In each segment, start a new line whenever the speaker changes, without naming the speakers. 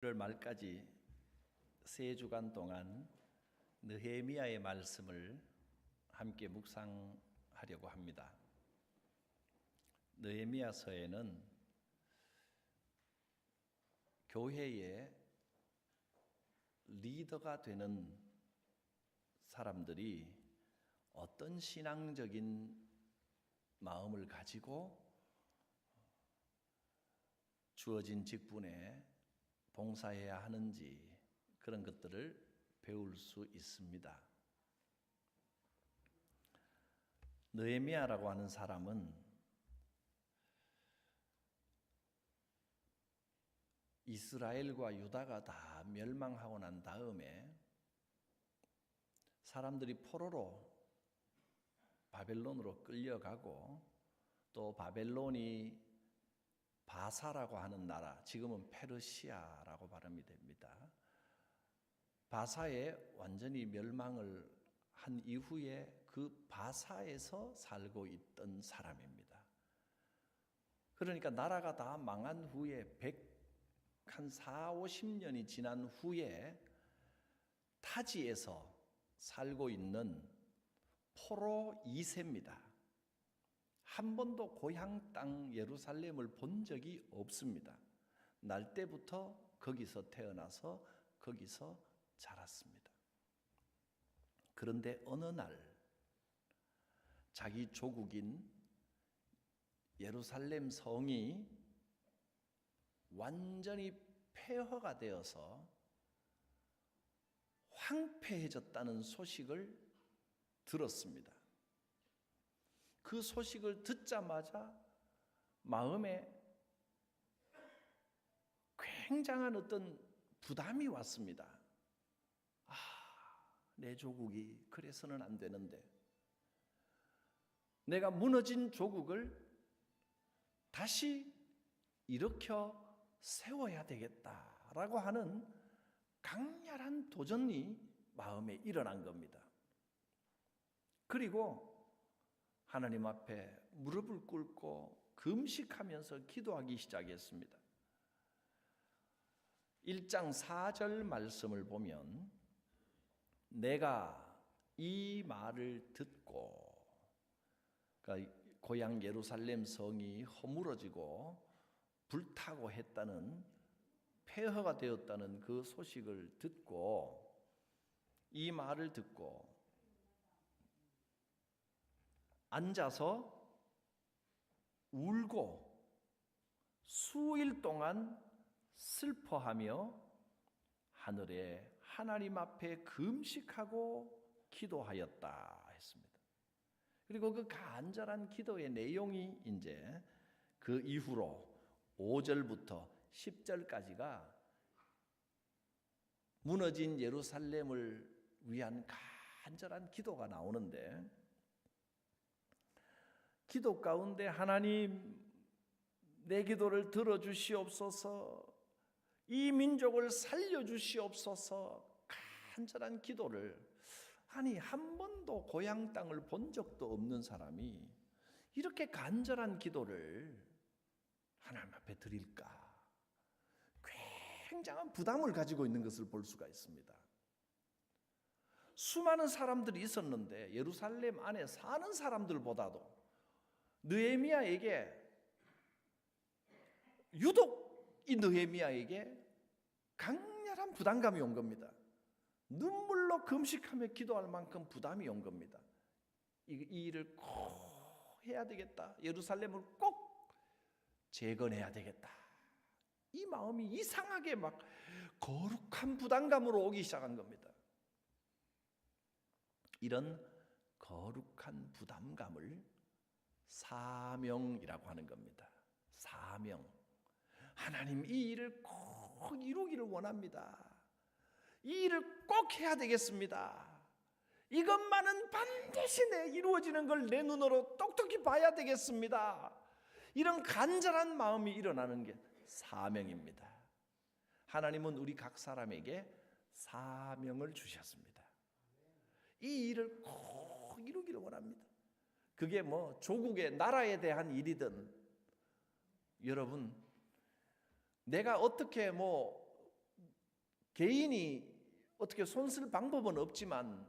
1월 말까지 세 주간 동안 느헤미야의 말씀을 함께 묵상하려고 합니다. 느헤미야서에는 교회의 리더가 되는 사람들이 어떤 신앙적인 마음을 가지고 주어진 직분에 봉사해야 하는지 그런 것들을 배울 수 있습니다. 느헤미야라고 하는 사람은 이스라엘과 유다가 다 멸망하고 난 다음에 사람들이 포로로 바벨론으로 끌려가고 또 바벨론이 바사라고 하는 나라, 지금은 페르시아라고 발음이 됩니다. 바사에 완전히 멸망을 한 이후에 그 바사에서 살고 있던 사람입니다. 그러니까 나라가 다 망한 후에 한 40-50년이 지난 후에 타지에서 살고 있는 포로 2세입니다. 한 번도 고향 땅 예루살렘을 본 적이 없습니다. 날 때부터 거기서 태어나서 거기서 자랐습니다. 그런데 어느 날 자기 조국인 예루살렘 성이 완전히 폐허가 되어서 황폐해졌다는 소식을 들었습니다. 그 소식을 듣자마자 마음에 굉장한 어떤 부담이 왔습니다. 내 조국이 그래서는 안 되는데 내가 무너진 조국을 다시 일으켜 세워야 되겠다라고 하는 강렬한 도전이 마음에 일어난 겁니다. 그리고 하나님 앞에 무릎을 꿇고 금식하면서 기도하기 시작했습니다. 1장 4절 말씀을 보면 내가 이 말을 듣고, 그러니까 고향 예루살렘 성이 허물어지고 불타고 했다는, 폐허가 되었다는 그 소식을 듣고, 이 말을 듣고 앉아서 울고 수일 동안 슬퍼하며 하늘에 하나님 앞에 금식하고 기도하였다 했습니다. 그리고 그 간절한 기도의 내용이 이제 그 이후로 5절부터 10절까지가 무너진 예루살렘을 위한 간절한 기도가 나오는데, 기도 가운데 하나님 내 기도를 들어주시옵소서, 이 민족을 살려주시옵소서, 간절한 기도를, 아니 한 번도 고향 땅을 본 적도 없는 사람이 이렇게 간절한 기도를 하나님 앞에 드릴까? 굉장한 부담을 가지고 있는 것을 볼 수가 있습니다. 수많은 사람들이 있었는데 예루살렘 안에 사는 사람들보다도 느헤미야에게, 유독 이 느헤미야에게 강렬한 부담감이 온 겁니다. 눈물로 금식하며 기도할 만큼 부담이 온 겁니다. 이 일을 꼭 해야 되겠다. 예루살렘을 꼭 재건해야 되겠다. 이 마음이 이상하게 막 거룩한 부담감으로 오기 시작한 겁니다. 이런 거룩한 부담감을 사명이라고 하는 겁니다. 사명. 하나님 이 일을 꼭 이루기를 원합니다. 이 일을 꼭 해야 되겠습니다. 이것만은 반드시 이루어지는 걸 내 눈으로 똑똑히 봐야 되겠습니다. 이런 간절한 마음이 일어나는 게 사명입니다. 하나님은 우리 각 사람에게 사명을 주셨습니다. 이 일을 꼭 이루기를 원합니다. 그게 뭐 조국의 나라에 대한 일이든, 여러분 내가 어떻게 개인이 어떻게 손쓸 방법은 없지만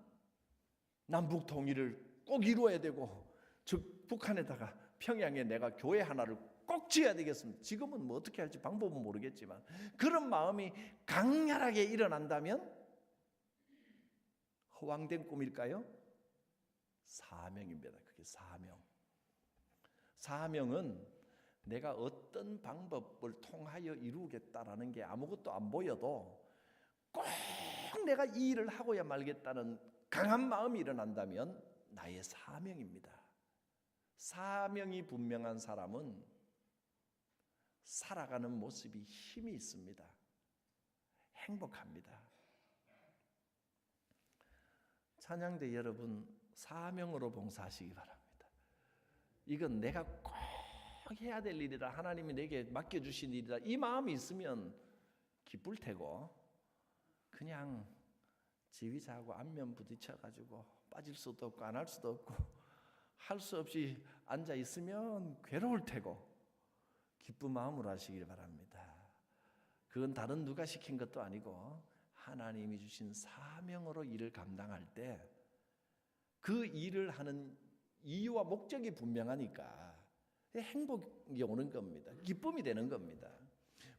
남북 통일을 꼭 이루어야 되고 즉 북한에다가 평양에 내가 교회 하나를 꼭 지어야 되겠습니다. 지금은 뭐 어떻게 할지 방법은 모르겠지만 그런 마음이 강렬하게 일어난다면 허황된 꿈일까요? 사명입니다. 그게 사명. 사명은 내가 어떤 방법을 통하여 이루겠다라는 게 아무것도 안 보여도 꼭 내가 이 일을 하고야 말겠다는 강한 마음이 일어난다면 나의 사명입니다. 사명이 분명한 사람은 살아가는 모습이 힘이 있습니다. 행복합니다. 찬양대 여러분, 사명으로 봉사하시기 바랍니다. 이건 내가 꼭 해야 될 일이다, 하나님이 내게 맡겨주신 일이다, 이 마음이 있으면 기쁠 테고 그냥 지휘자하고 안면 부딪혀가지고 빠질 수도 없고 안 할 수도 없고 할 수 없이 앉아 있으면 괴로울 테고 기쁜 마음으로 하시길 바랍니다. 그건 다른 누가 시킨 것도 아니고 하나님이 주신 사명으로 일을 감당할 때 그 일을 하는 이유와 목적이 분명하니까 행복이 오는 겁니다. 기쁨이 되는 겁니다.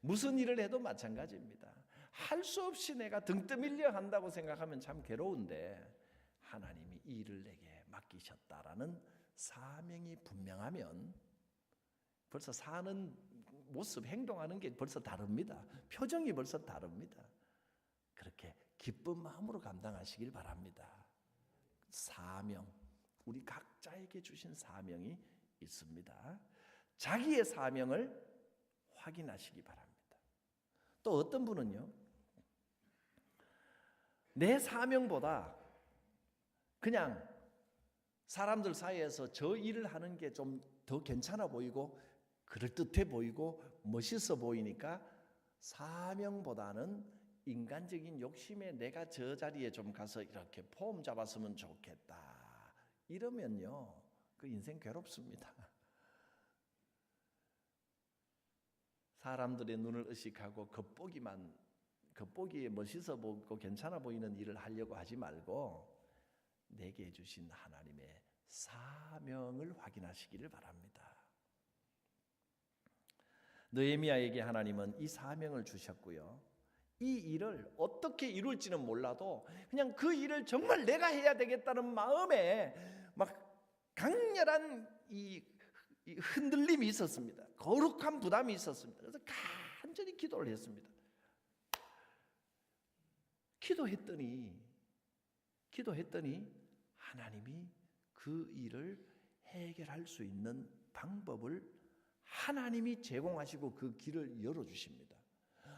무슨 일을 해도 마찬가지입니다. 할 수 없이 내가 등 떠밀려 한다고 생각하면 참 괴로운데 하나님이 이 일을 내게 맡기셨다라는 사명이 분명하면 벌써 사는 모습, 행동하는 게 벌써 다릅니다. 표정이 벌써 다릅니다. 그렇게 기쁜 마음으로 감당하시길 바랍니다. 사명, 우리 각자에게 주신 사명이 있습니다. 자기의 사명을 확인하시기 바랍니다. 또 어떤 분은요, 내 사명보다 그냥 사람들 사이에서 저 일을 하는 게 좀 더 괜찮아 보이고 그럴듯해 보이고 멋있어 보이니까 사명보다는 인간적인 욕심에 내가 저 자리에 좀 가서 이렇게 폼 잡았으면 좋겠다, 이러면요 그 인생 괴롭습니다. 사람들의 눈을 의식하고 겉보기에 멋있어 보이고 괜찮아 보이는 일을 하려고 하지 말고 내게 주신 하나님의 사명을 확인하시기를 바랍니다. 느헤미야에게 하나님은 이 사명을 주셨고요, 이 일을 어떻게 이룰지는 몰라도 그냥 그 일을 정말 내가 해야 되겠다는 마음에 막 강렬한 이 흔들림이 있었습니다. 거룩한 부담이 있었습니다. 그래서 간절히 기도를 했습니다. 기도했더니 하나님이 그 일을 해결할 수 있는 방법을 하나님이 제공하시고 그 길을 열어주십니다.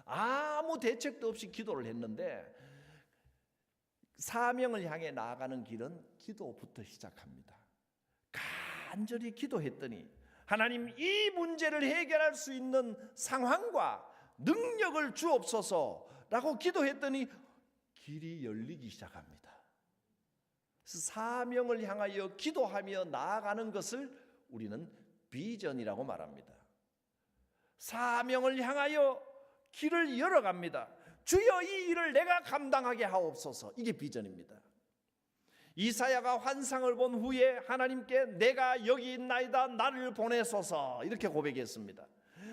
아무 대책도 없이 기도를 했는데 사명을 향해 나아가는 길은 기도부터 시작합니다. 간절히 기도했더니 하나님, 이 문제를 해결할 수 있는 상황과 능력을 주옵소서라고 기도했더니 길이 열리기 시작합니다. 사명을 향하여 기도하며 나아가는 것을 우리는 비전이라고 말합니다. 사명을 향하여 길을 열어갑니다. 주여, 이 일을 내가 감당하게 하옵소서. 이게 비전입니다. 이사야가 환상을 본 후에 하나님께 내가 여기 있나이다, 나를 보내소서, 이렇게 고백했습니다.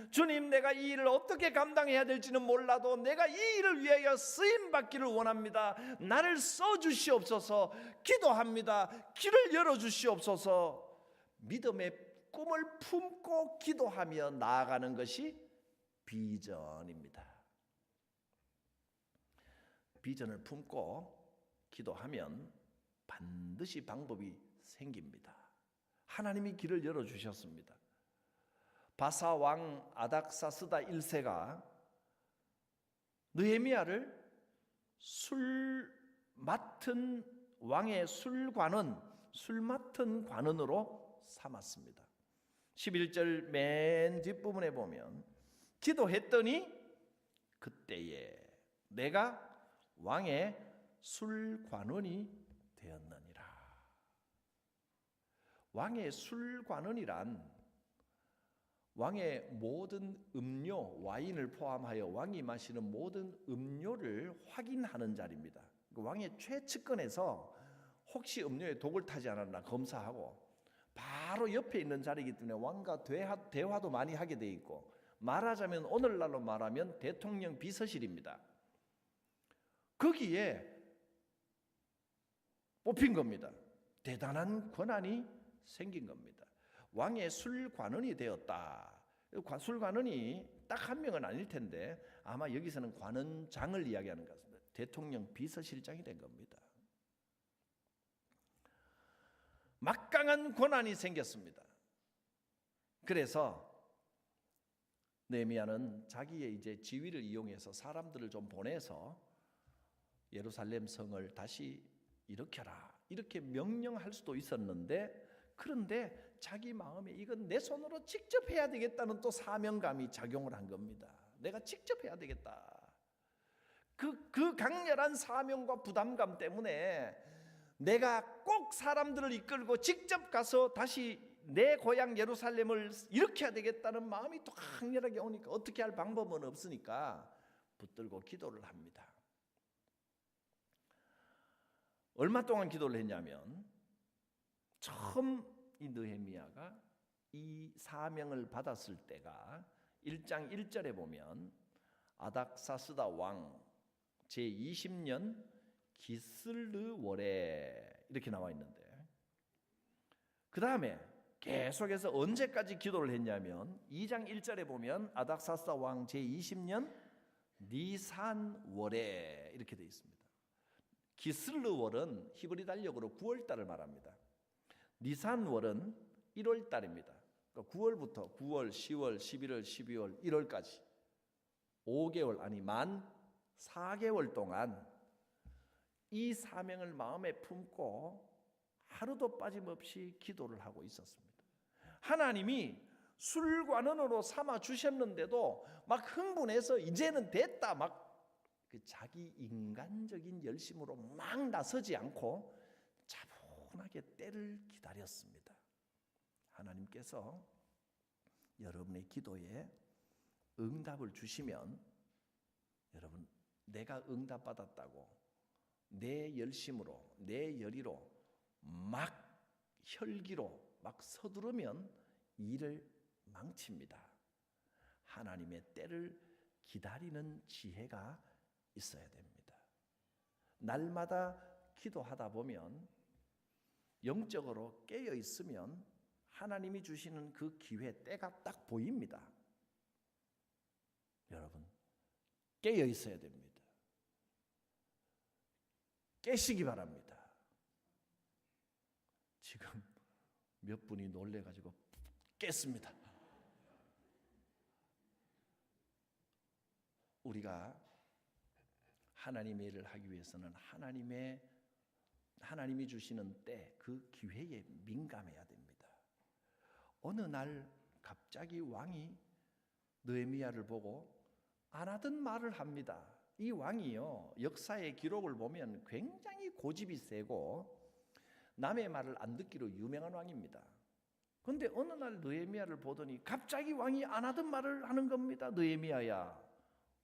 주님, 내가 이 일을 어떻게 감당해야 될지는 몰라도 내가 이 일을 위하여 쓰임받기를 원합니다. 나를 써주시옵소서. 기도합니다. 길을 열어주시옵소서. 믿음의 꿈을 품고 기도하며 나아가는 것이 비전입니다. 비전을 품고 기도하면 반드시 방법이 생깁니다. 하나님이 길을 열어주셨습니다. 바사 왕 아닥사스다 1세가 느헤미야를 왕의 술 맡은 관원으로 삼았습니다. 11절 맨 뒷부분에 보면 기도했더니 그때에 내가 왕의 술관원이 되었느니라. 왕의 술관원이란 왕의 모든 음료, 와인을 포함하여 왕이 마시는 모든 음료를 상태를 확인하는 자리입니다. 왕의 최측근에서 혹시 음료에 독을 타지 않았나 검사하고 바로 옆에 있는 자리이기 때문에 왕과 대화도 많이 하게 돼 있고, 말하자면 오늘날로 말하면 대통령 비서실입니다. 거기에 뽑힌 겁니다. 대단한 권한이 생긴 겁니다. 왕의 술관원이 되었다. 술관원이 딱 한 명은 아닐 텐데 아마 여기서는 관원장을 이야기하는 것 같습니다. 대통령 비서실장이 된 겁니다. 막강한 권한이 생겼습니다. 그래서 느헤미야는 자기의 이제 지위를 이용해서 사람들을 좀 보내서 예루살렘 성을 다시 일으켜라 이렇게 명령할 수도 있었는데, 그런데 자기 마음에 이건 내 손으로 직접 해야 되겠다는 또 사명감이 작용을 한 겁니다. 내가 직접 해야 되겠다. 그 강렬한 사명과 부담감 때문에 내가 꼭 사람들을 이끌고 직접 가서 다시 내 고향 예루살렘을 일으켜야 되겠다는 마음이 또 강렬하게 오니까 어떻게 할 방법은 없으니까 붙들고 기도를 합니다. 얼마 동안 기도를 했냐면, 처음 이 느헤미야가 이 사명을 받았을 때가 1장 1절에 보면 아닥사스다 왕 제20년 기슬르월에 이렇게 나와 있는데, 그 다음에 계속해서 언제까지 기도를 했냐면 2장 1절에 보면 아닥사스다 왕 제20년 니산월에 이렇게 되어 있습니다. 기슬르월은 히브리 달력으로 9월달을 말합니다. 니산월은 1월달입니다. 그러니까 9월부터 9월, 10월, 11월, 12월, 1월까지 5개월 아니 만 4개월 동안 이 사명을 마음에 품고 하루도 빠짐없이 기도를 하고 있었습니다. 하나님이 술관원으로 삼아 주셨는데도 막 흥분해서 이제는 됐다 막 그 자기 인간적인 열심으로 막 나서지 않고 차분하게 때를 기다렸습니다. 하나님께서 여러분의 기도에 응답을 주시면, 여러분 내가 응답받았다고 내 열심으로 내 열의로 막 혈기로 막 서두르면 일을 망칩니다. 하나님의 때를 기다리는 지혜가 있어야 됩니다. 날마다 기도하다 보면, 영적으로 깨어 있으면 하나님이 주시는 그 기회 때가 딱 보입니다. 여러분 깨어 있어야 됩니다. 깨시기 바랍니다. 지금 몇 분이 놀래가지고 깼습니다. 우리가 하나님의 일을 하기 위해서는 하나님이 주시는 때 그 기회에 민감해야 됩니다. 어느 날 갑자기 왕이 느헤미야를 보고 안 하던 말을 합니다. 이 왕이요, 역사의 기록을 보면 굉장히 고집이 세고 남의 말을 안 듣기로 유명한 왕입니다. 그런데 어느 날 느헤미야를 보더니 갑자기 왕이 안 하던 말을 하는 겁니다. 느헤미야야,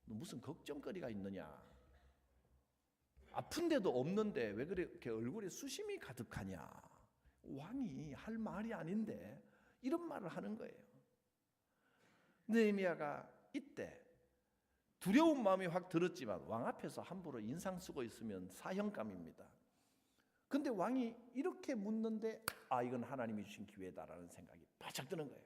너 무슨 걱정거리가 있느냐? 아픈 데도 없는데 왜 그렇게 얼굴에 수심이 가득하냐? 왕이 할 말이 아닌데 이런 말을 하는 거예요. 느헤미야가 이때 두려운 마음이 확 들었지만, 왕 앞에서 함부로 인상 쓰고 있으면 사형감입니다. 근데 왕이 이렇게 묻는데 이건 하나님이 주신 기회다라는 생각이 바짝 드는 거예요.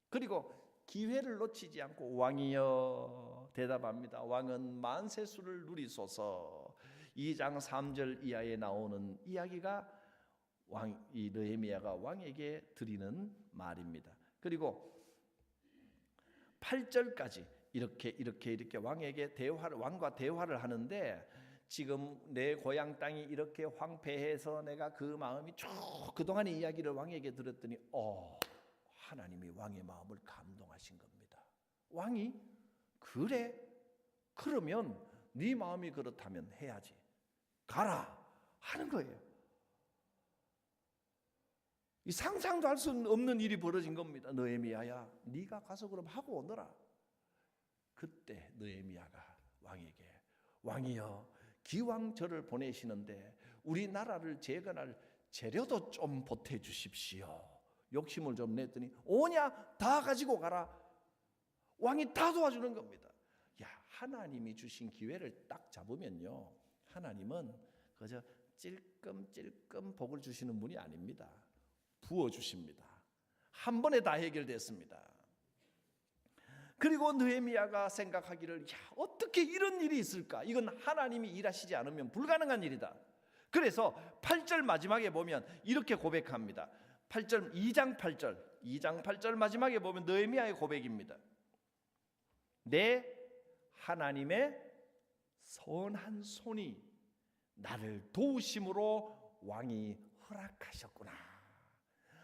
그리고 기회를 놓치지 않고 왕이여 대답합니다. 왕은 만세수를 누리소서. 2장 3절 이하에 나오는 이야기가 이 느헤미야가 왕에게 드리는 말입니다. 그리고 8절까지 이렇게 왕에게 왕과 대화를 하는데, 지금 내 고향 땅이 이렇게 황폐해서 내가 그 마음이 쭉 그동안의 이야기를 왕에게 들었더니 하나님이 왕의 마음을 감동하신 겁니다. 왕이 그래? 그러면 네 마음이 그렇다면 해야지. 가라 하는 거예요. 이 상상도 할 수 없는 일이 벌어진 겁니다. 느헤미야야, 네가 가서 그럼 하고 오너라. 그때 느헤미야가 왕에게 왕이여, 기왕 저를 보내시는데 우리나라를 재건할 재료도 좀 보태주십시오. 욕심을 좀 냈더니 오냐, 다 가지고 가라. 왕이 다 도와주는 겁니다. 야, 하나님이 주신 기회를 딱 잡으면요, 하나님은 그저 찔끔찔끔 복을 주시는 분이 아닙니다. 부어주십니다. 한 번에 다 해결됐습니다. 그리고 느헤미야가 생각하기를, 야, 어떻게 이런 일이 있을까? 이건 하나님이 일하시지 않으면 불가능한 일이다. 그래서 8절 마지막에 보면 이렇게 고백합니다. 8절 2장 8절 마지막에 보면 느헤미야의 고백입니다. 내 하나님의 선한 손이 나를 도우심으로 왕이 허락하셨구나.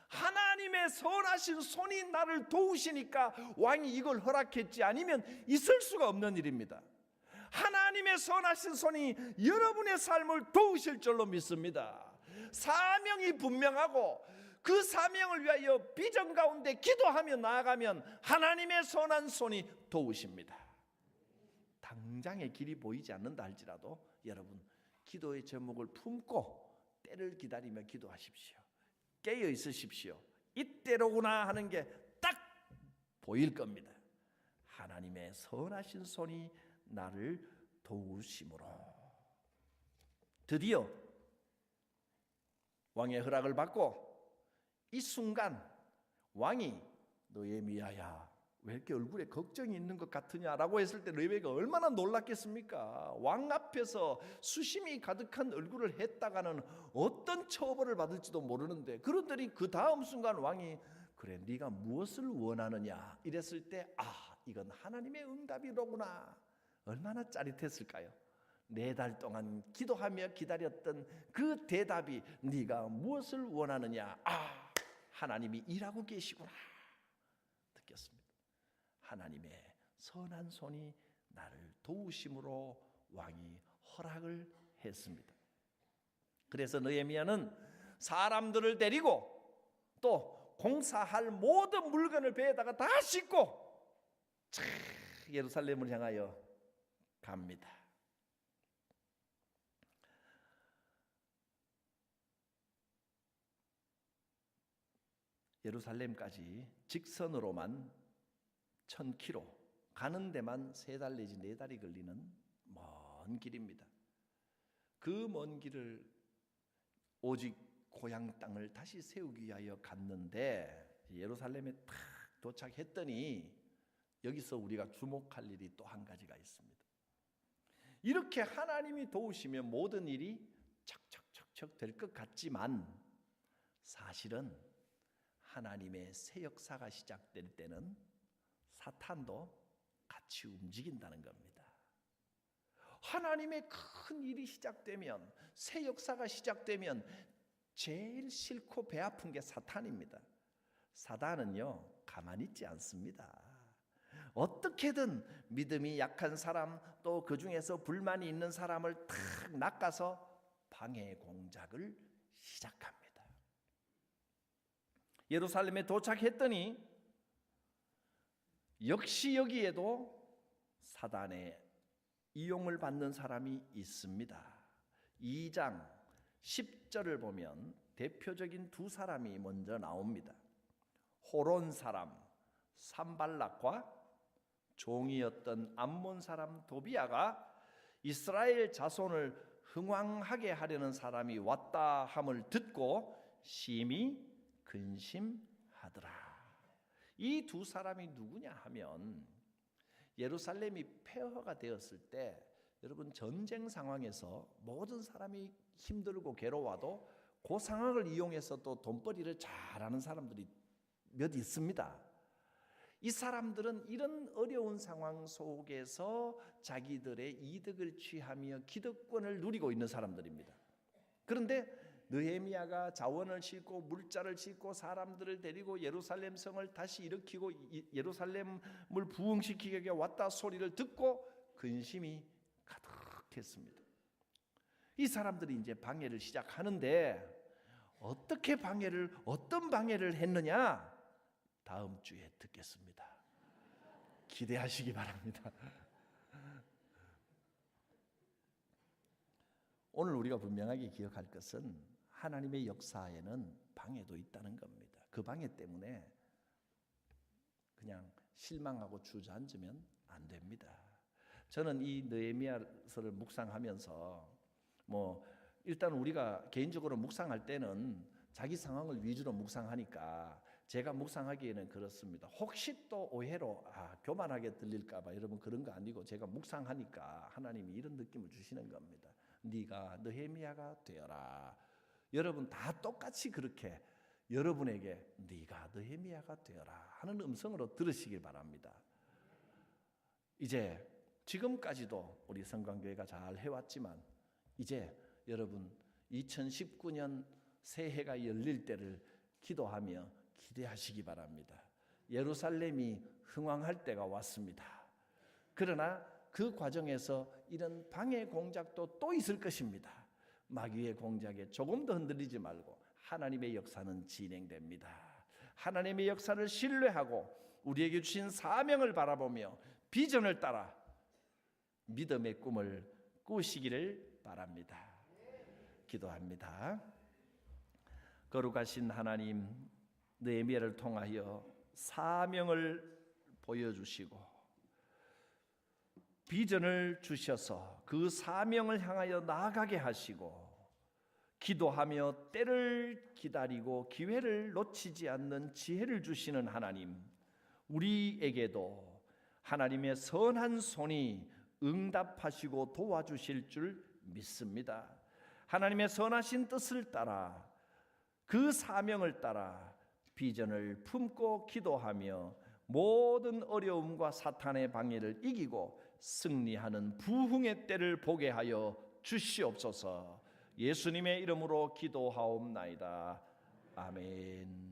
하나님의 선하신 손이 나를 도우시니까 왕이 이걸 허락했지, 아니면 있을 수가 없는 일입니다. 하나님의 선하신 손이 여러분의 삶을 도우실 줄로 믿습니다. 사명이 분명하고 그 사명을 위하여 비전 가운데 기도하며 나아가면 하나님의 선한 손이 도우십니다. 당장의 길이 보이지 않는다 할지라도 여러분, 기도의 제목을 품고 때를 기다리며 기도하십시오. 깨어 있으십시오. 이때로구나 하는 게 딱 보일 겁니다. 하나님의 선하신 손이 나를 도우심으로. 드디어 왕의 허락을 받고 이 순간 왕이, 느헤미야야, 왜 이렇게 얼굴에 걱정이 있는 것 같으냐라고 했을 때 느헤미야가 얼마나 놀랐겠습니까? 왕 앞에서 수심이 가득한 얼굴을 했다가는 어떤 처벌을 받을지도 모르는데, 그런더니 그 다음 순간 왕이, 그래, 네가 무엇을 원하느냐 이랬을 때, 아, 이건 하나님의 응답이로구나. 얼마나 짜릿했을까요? 4달 동안 기도하며 기다렸던 그 대답이, 네가 무엇을 원하느냐, 아, 하나님이 일하고 계시구나 느꼈습니다. 하나님의 선한 손이 나를 도우심으로 왕이 허락을 했습니다. 그래서 느헤미야는 사람들을 데리고 또 공사할 모든 물건을 배에다가 다 싣고 예루살렘을 향하여 갑니다. 예루살렘까지 직선으로만 1000km, 가는 데만 3달 내지 4달이 걸리는 먼 길입니다. 그 먼 길을 오직 고향 땅을 다시 세우기 위하여 갔는데, 예루살렘에 딱 도착했더니 여기서 우리가 주목할 일이 또 한 가지가 있습니다. 이렇게 하나님이 도우시면 모든 일이 척척척척 될 것 같지만, 사실은 하나님의 새 역사가 시작될 때는 사탄도 같이 움직인다는 겁니다. 하나님의 큰 일이 시작되면, 새 역사가 시작되면 제일 싫고 배 아픈 게 사탄입니다. 사탄은요, 가만히 있지 않습니다. 어떻게든 믿음이 약한 사람, 또 그 중에서 불만이 있는 사람을 탁 낚아서 방해 공작을 시작합니다. 예루살렘에 도착했더니 역시 여기에도 사단의 이용을 받는 사람이 있습니다. 2장 10절을 보면 대표적인 2사람이 먼저 나옵니다. 호론 사람 산발락과 종이었던 암몬 사람 도비아가 이스라엘 자손을 흥왕하게 하려는 사람이 왔다 함을 듣고 심히 근심하더라. 이 2사람이 누구냐 하면, 예루살렘이 폐허가 되었을 때 여러분, 전쟁 상황에서 모든 사람이 힘들고 괴로워도 그 상황을 이용해서 또 돈벌이를 잘하는 사람들이 몇 있습니다. 이 사람들은 이런 어려운 상황 속에서 자기들의 이득을 취하며 기득권을 누리고 있는 사람들입니다. 그런데 느헤미야가 자원을 싣고 물자를 싣고 사람들을 데리고 예루살렘 성을 다시 일으키고 예루살렘을 부흥시키기 위해 왔다 소리를 듣고 근심이 가득했습니다. 이 사람들이 이제 방해를 시작하는데, 어떤 방해를 했느냐? 다음 주에 듣겠습니다. 기대하시기 바랍니다. 오늘 우리가 분명하게 기억할 것은 하나님의 역사에는 방해도 있다는 겁니다. 그 방해 때문에 그냥 실망하고 주저앉으면 안 됩니다. 저는 이 느헤미야서를 묵상하면서 일단 우리가 개인적으로 묵상할 때는 자기 상황을 위주로 묵상하니까 제가 묵상하기에는 그렇습니다. 혹시 또 오해로 교만하게 들릴까 봐 여러분 그런 거 아니고 제가 묵상하니까 하나님이 이런 느낌을 주시는 겁니다. 네가 느헤미야가 되어라. 여러분 다 똑같이 그렇게 여러분에게 네가 느헤미야가 되어라 하는 음성으로 들으시길 바랍니다. 이제 지금까지도 우리 성광교회가 잘 해왔지만 이제 여러분 2019년 새해가 열릴 때를 기도하며 기대하시기 바랍니다. 예루살렘이 흥왕할 때가 왔습니다. 그러나 그 과정에서 이런 방해 공작도 또 있을 것입니다. 마귀의 공작에 조금 더 흔들리지 말고 하나님의 역사는 진행됩니다. 하나님의 역사를 신뢰하고 우리에게 주신 사명을 바라보며 비전을 따라 믿음의 꿈을 꾸시기를 바랍니다. 기도합니다. 거룩하신 하나님, 느헤미야를 통하여 사명을 보여주시고 비전을 주셔서 그 사명을 향하여 나아가게 하시고 기도하며 때를 기다리고 기회를 놓치지 않는 지혜를 주시는 하나님, 우리에게도 하나님의 선한 손이 응답하시고 도와주실 줄 믿습니다. 하나님의 선하신 뜻을 따라 그 사명을 따라 비전을 품고 기도하며 모든 어려움과 사탄의 방해를 이기고 승리하는 부흥의 때를 보게 하여 주시옵소서. 예수님의 이름으로 기도하옵나이다. 아멘.